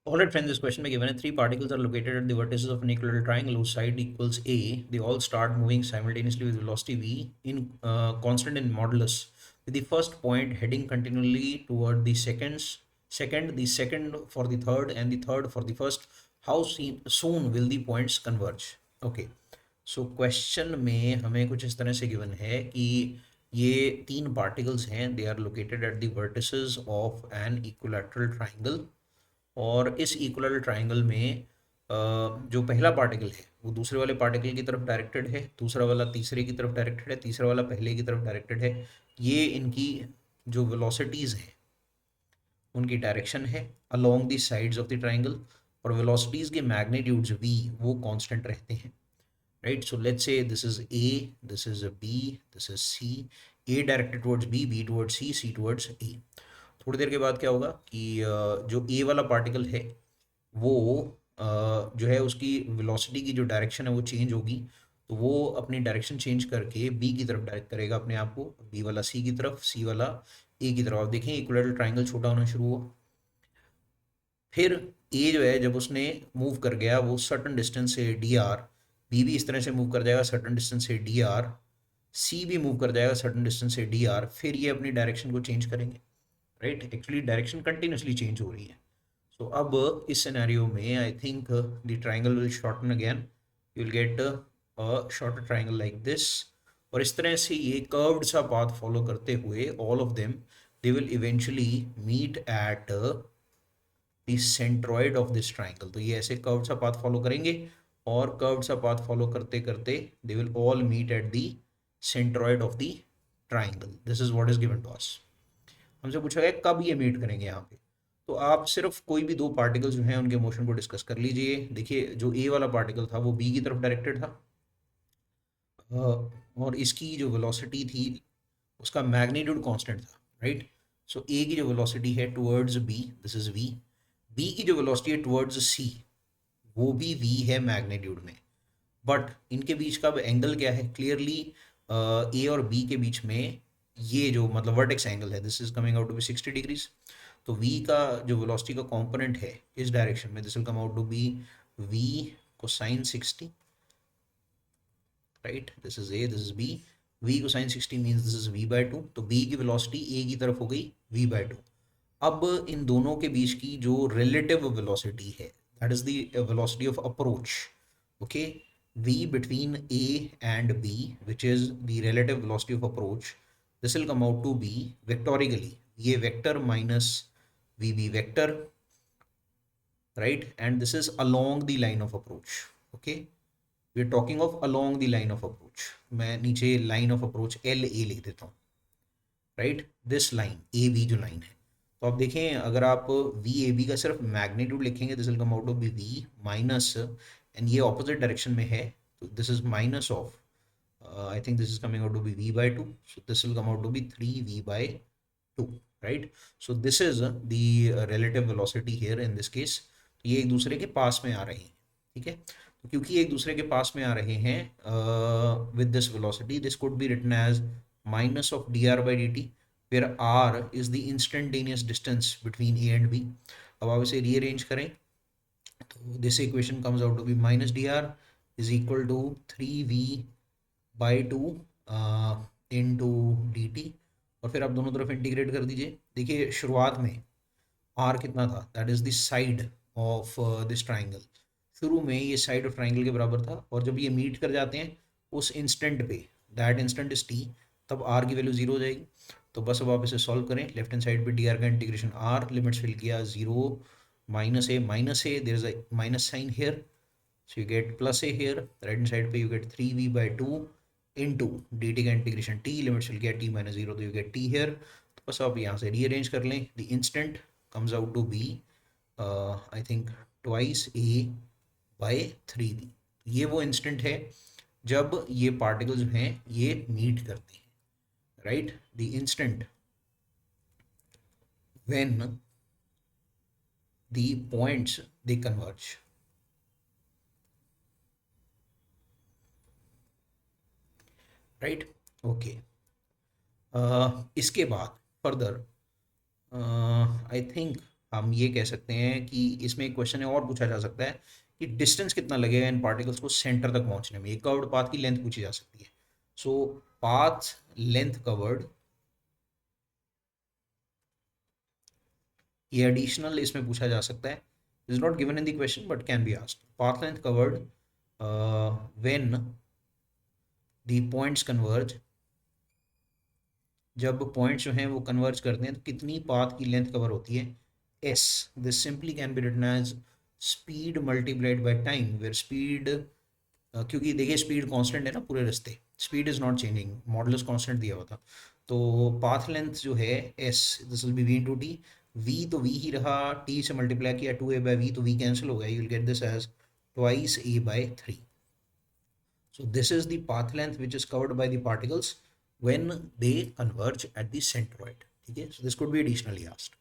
All right, friends, this question may given it three particles are located at the vertices of an equilateral triangle whose side equals A. They all start moving simultaneously with velocity v in constant in modulus, with the first point heading continually toward the second, the second for the third, and the third for the first. How soon will the points converge? Okay, so question में हमें कुछ इस तरह से given है कि ये तीन पार्टिकल्स हैं, they are located at the vertices of an equilateral triangle, और इस इक्वल ट्राइंगल में जो पहला पार्टिकल है वो दूसरे वाले पार्टिकल की तरफ डायरेक्टेड है, दूसरा वाला तीसरे की तरफ डायरेक्टेड है, तीसरा वाला पहले की तरफ डायरेक्टेड है। ये इनकी जो वेलोसिटीज़ हैं उनकी डायरेक्शन है along the sides of the triangle, और वेलोसिटीज़ के मैग्नीट्यूड्स वी वो कांस्टेंट रहते हैं, right. So let's say this is A, this is B, this is C. A directed towards B, B towards C, C towards A. थोड़ी देर के बाद क्या होगा कि जो ए वाला पार्टिकल है वो जो है उसकी वेलोसिटी की जो डायरेक्शन है वो चेंज होगी, तो वो अपनी डायरेक्शन चेंज करके बी की तरफ डायरेक्ट करेगा अपने आप को, बी वाला सी की तरफ, सी वाला ए की तरफ। आप देखें इक्विलैटरल ट्राइंगल छोटा होना शुरू हुआ, फिर ए जो है जब उसने मूव कर गया वो सर्टन डिस्टेंस से डी आर, बी भी इस तरह से मूव कर जाएगा सर्टन डिस्टेंस से डी आर, सी भी मूव कर जाएगा सर्टन डिस्टेंस से डी आर, फिर ये अपनी डायरेक्शन को चेंज करेंगे, right. Actually direction continuously change हो रही है। सो अब इस सिनेरियो में I think the triangle will shorten again, you will get a shorter triangle like this, और इस तरह से ये कर्व्ड सा पाथ फॉलो करते हुए all of them they will eventually meet at the centroid of this triangle. तो ये ऐसे कर्व्ड सा पाथ फॉलो करेंगे, और कर्व्ड सा पाथ फॉलो करते करते they will all meet at the centroid of the triangle. This is what is given to us. हमसे पूछा गया कब ये मीट करेंगे यहाँ पे, तो आप सिर्फ कोई भी दो पार्टिकल्स जो हैं उनके मोशन को डिस्कस कर लीजिए। देखिए जो ए वाला पार्टिकल था वो बी की तरफ डायरेक्टेड था, और इसकी जो वेलोसिटी थी उसका मैग्नीट्यूड कांस्टेंट था, राइट। सो ए की जो वेलोसिटी है towards B, this is V. B की जो वेलोसिटी है टुवर्ड्स सी, वो भी वी है मैग्नीट्यूड में, बट इनके बीच का एंगल क्या है, क्लियरली ए और बी के बीच में ये जो मतलब वर्टेक्स एंगल है this is coming out to be 60 degrees. तो v का जो वेलोसिटी का कंपोनेंट है इस डायरेक्शन में this will come out to be v cosine 60, right. This is a, this is b। v cosine 60 means this is v by 2, तो b की velocity a की तरफ हो गई v बाय 2। अब इन दोनों के बीच की जो रिलेटिव वेलोसिटी है that is the velocity of approach, okay. v between a and b which is the relative velocity of approach, this will come out to be vectorically ये vector minus vb vector, right, and this is along the line of approach, okay। we are talking of along the line of approach, मैं नीचे line of approach L A लिख देता हूँ, right. This line A B जो line है, तो आप देखें अगर आप वी ए बी का सिर्फ मैग्नीट्यूड लिखेंगे this will come out to be V minus, and ये ऑपोजिट डायरेक्शन में है तो this is minus of, I think this is coming out to be V by two, so this will come out to be three V by two, right. So this is the relative velocity here in this case. ये एक दूसरे के पास में आ रहे हैं, ठीक है। तो क्योंकि एक दूसरे के पास में आ रहे हैं with this velocity, this could be written as minus of dr by dt, where r is the instantaneous distance between a and b। अब आप इसे रीअरेंज करें तो this equation comes out to be minus D R is equal to three V by two into D T टी, और फिर आप दोनों तरफ इंटीग्रेट कर दीजिए। देखिए शुरुआत में आर कितना था, that is the side of this triangle. शुरू में ये साइड ऑफ ट्राइंगल के बराबर था, और जब ये मीट कर जाते हैं उस इंस्टेंट पे, दैट इंस्टेंट इज टी, तब आर की वैल्यू जीरो हो जाएगी। तो बस अब आप इसे सॉल्व करें, लेफ्ट हैंड साइड पे डी आर का इंटीग्रेशन आर, लिमिट्स फिल किया zero minus A there is a minus sign here, so you get plus A here, right hand side पे you get three V by two into D T का integration T, limits fill किया T minus zero, तो you get T hair. तो बस आप यहाँ से rearrange कर लें, the instant comes out to be I think twice a by 3b। ये वो इंस्टेंट है जब ये पार्टिकल जो हैं ये मीट करते हैं, right. The instant when the points they converge, right, okay. इसके बाद फर्दर आई थिंक हम ये कह सकते हैं कि इसमें एक क्वेश्चन और पूछा जा सकता है कि डिस्टेंस कितना लगेगा इन पार्टिकल्स को सेंटर तक पहुंचने में, एक कर्व्ड पाथ की लेंथ पूछी जा सकती है। सो पाथ लेंथ कवर्ड, ये एडिशनल इसमें पूछा जा सकता है, is not given in the question but can be asked. Path length covered when the points converge, जब पॉइंट्स जो हैं वो कन्वर्ज करते हैं तो कितनी पाथ की लेंथ कवर होती है, S. This simply can be written as speed multiplied by time, where speed, क्योंकि देखिए स्पीड कांस्टेंट है ना पूरे रास्ते, speed is not changing, modulus constant दिया हुआ था। तो पाथ लेंथ जो है S, this will be V into T, V तो वी ही रहा, टी से मल्टीप्लाई किया 2a/v, तो वी कैंसिल हो गया, you will get this as twice a/3। So this is the path length which is covered by the particles when they converge at the centroid. Okay, so this could be additionally asked.